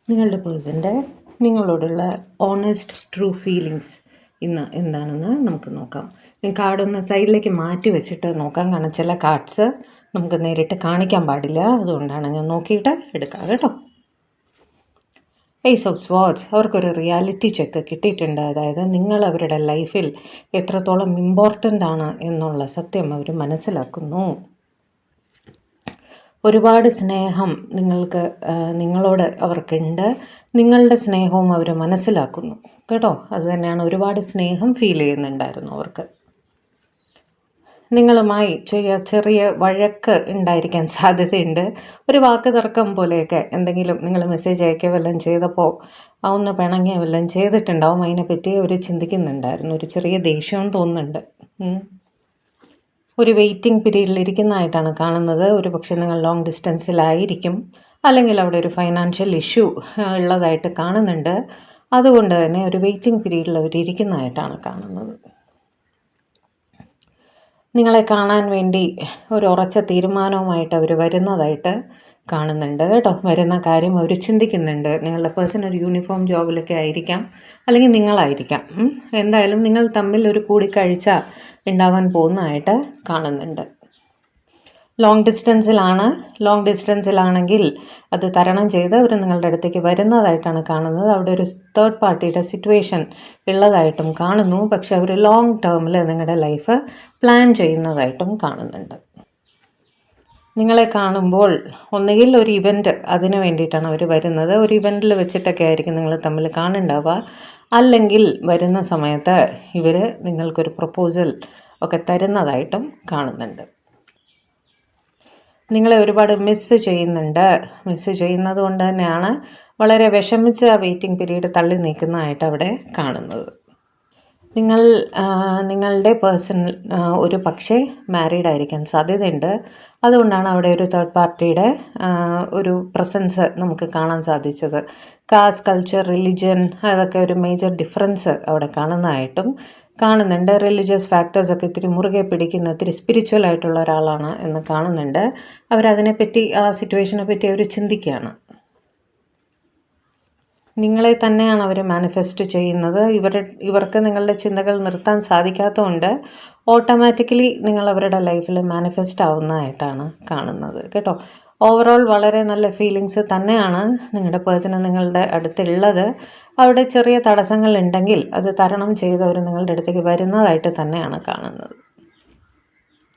നിങ്ങളുടെ പേഴ്സൻ്റെ നിങ്ങളോടുള്ള ഓണസ്റ്റ് ട്രൂ ഫീലിങ്സ് ഇന്ന് എന്താണെന്ന് നമുക്ക് നോക്കാം. ഈ കാർഡൊന്ന് സൈഡിലേക്ക് മാറ്റി വെച്ചിട്ട് നോക്കാം, കാരണം ചില കാർഡ്സ് നമുക്ക് നേരിട്ട് കാണിക്കാൻ പാടില്ല. അതുകൊണ്ടാണ് ഞാൻ നോക്കിയിട്ട് എടുക്കാം കേട്ടോ. ഏസ് ഓഫ് സ്വാർഡ്സ് അവർക്കൊരു റിയാലിറ്റി ചെക്ക് കിട്ടിയിട്ടുണ്ട്. അതായത് നിങ്ങൾ അവരുടെ ലൈഫിൽ എത്രത്തോളം ഇമ്പോർട്ടൻ്റ് ആണ് എന്നുള്ള സത്യം അവർ മനസ്സിലാക്കുന്നു. ഒരുപാട് സ്നേഹം നിങ്ങളോട് അവർക്കുണ്ട്. നിങ്ങളുടെ സ്നേഹവും അവർ മനസ്സിലാക്കുന്നു കേട്ടോ. അതുതന്നെയാണ്, ഒരുപാട് സ്നേഹം ഫീൽ ചെയ്യുന്നുണ്ടായിരുന്നു അവർക്ക്. നിങ്ങളുമായി ചെറിയ വഴക്ക് ഉണ്ടായിരിക്കാൻ സാധ്യതയുണ്ട്. ഒരു വാക്ക് തർക്കം പോലെയൊക്കെ എന്തെങ്കിലും നിങ്ങൾ മെസ്സേജ് അയക്കുക വല്ലതും ചെയ്തപ്പോൾ ഒന്ന് പിണങ്ങിയ വല്ലതും ചെയ്തിട്ടുണ്ടാവും. അതിനെപ്പറ്റി അവർ ചിന്തിക്കുന്നുണ്ടായിരുന്നു. ഒരു ചെറിയ ദേഷ്യവും തോന്നുന്നുണ്ട്. ഒരു വെയിറ്റിംഗ് പീരീഡിൽ ഇരിക്കുന്നതായിട്ടാണ് കാണുന്നത്. ഒരു പക്ഷേ നിങ്ങൾ ലോങ് ഡിസ്റ്റൻസിലായിരിക്കും, അല്ലെങ്കിൽ അവിടെ ഒരു ഫൈനാൻഷ്യൽ ഇഷ്യൂ ഉള്ളതായിട്ട് കാണുന്നുണ്ട്. അതുകൊണ്ട് തന്നെ ഒരു വെയിറ്റിംഗ് പീരീഡിൽ അവർ ഇരിക്കുന്നതായിട്ടാണ് കാണുന്നത്. നിങ്ങളെ കാണാൻ വേണ്ടി ഒരു ഉറച്ച തീരുമാനവുമായിട്ട് അവർ വരുന്നതായിട്ട് കാണുന്നുണ്ട് കേട്ടോ. വരുന്ന കാര്യം അവർ ചിന്തിക്കുന്നുണ്ട്. നിങ്ങളുടെ പേഴ്സൺ ഒരു യൂണിഫോം ജോബിലൊക്കെ ആയിരിക്കാം, അല്ലെങ്കിൽ നിങ്ങളായിരിക്കാം. എന്തായാലും നിങ്ങൾ തമ്മിൽ ഒരു കൂടിക്കാഴ്ച ഉണ്ടാവാൻ പോകുന്നതായിട്ട് കാണുന്നുണ്ട്. ലോങ് ഡിസ്റ്റൻസിലാണെങ്കിൽ അത് തരണം ചെയ്ത് അവർ നിങ്ങളുടെ അടുത്തേക്ക് വരുന്നതായിട്ടാണ് കാണുന്നത്. അവിടെ ഒരു തേർഡ് പാർട്ടിയുടെ സിറ്റുവേഷൻ ഉള്ളതായിട്ടും കാണുന്നു. പക്ഷെ അവർ ലോങ് ടേമിൽ നിങ്ങളുടെ ലൈഫ് പ്ലാൻ ചെയ്യുന്നതായിട്ടും കാണുന്നുണ്ട്. നിങ്ങളെ കാണുമ്പോൾ ഒന്നുകിൽ ഒരു ഇവൻറ്റ്, അതിന് വേണ്ടിയിട്ടാണ് അവർ വരുന്നത്. ഒരു ഇവൻറ്റിൽ വെച്ചിട്ടൊക്കെ ആയിരിക്കും നിങ്ങൾ തമ്മിൽ കാണുന്നുണ്ടാവുക. അല്ലെങ്കിൽ വരുന്ന സമയത്ത് ഇവർ നിങ്ങൾക്കൊരു പ്രപ്പോസൽ ഒക്കെ തരുന്നതായിട്ടും കാണുന്നുണ്ട്. നിങ്ങളെ ഒരുപാട് മിസ്സ് ചെയ്യുന്നത് കൊണ്ട് തന്നെയാണ് വളരെ വിഷമിച്ച് ആ വെയിറ്റിംഗ് പീരീഡ് തള്ളി നീക്കുന്നതായിട്ട് അവിടെ കാണുന്നത്. നിങ്ങളുടെ പേഴ്സൺ ഒരു പക്ഷേ മാരീഡ് ആയിരിക്കാൻ സാധ്യതയുണ്ട്. അതുകൊണ്ടാണ് അവിടെ ഒരു തേർഡ് പാർട്ടിയുടെ ഒരു പ്രസൻസ് നമുക്ക് കാണാൻ സാധിച്ചത്. കാസ്റ്റ്, കൾച്ചർ, റിലിജൻ അതൊക്കെ ഒരു മേജർ ഡിഫറൻസ് അവിടെ കാണുന്നതായിട്ടും കാണുന്നുണ്ട്. റിലീജിയസ് ഫാക്ടേഴ്സൊക്കെ ഇത്തിരി മുറുകെ പിടിക്കുന്ന, ഇത്തിരി സ്പിരിച്വൽ ആയിട്ടുള്ള ഒരാളാണ് എന്ന് കാണുന്നുണ്ട്. അവരതിനെപ്പറ്റി, ആ സിറ്റുവേഷനെ പറ്റി അവർ ചിന്തിക്കുകയാണ്. നിങ്ങളെ തന്നെയാണ് അവർ മാനിഫെസ്റ്റ് ചെയ്യുന്നത്. ഇവർക്ക് നിങ്ങളുടെ ചിന്തകൾ നിർത്താൻ സാധിക്കാത്തതുകൊണ്ട് ഓട്ടോമാറ്റിക്കലി നിങ്ങൾ അവരുടെ ലൈഫിൽ മാനിഫെസ്റ്റ് ആവുന്നതായിട്ടാണ് കാണുന്നത് കേട്ടോ. ഓവറോൾ വളരെ നല്ല ഫീലിങ്സ് തന്നെയാണ് നിങ്ങളുടെ പേഴ്സണ് നിങ്ങളുടെ അടുത്തുള്ളത്. അവിടെ ചെറിയ തടസ്സങ്ങൾ ഉണ്ടെങ്കിൽ അത് തരണം ചെയ്ത് അവർ നിങ്ങളുടെ അടുത്തേക്ക് വരുന്നതായിട്ട് തന്നെയാണ് കാണുന്നത്.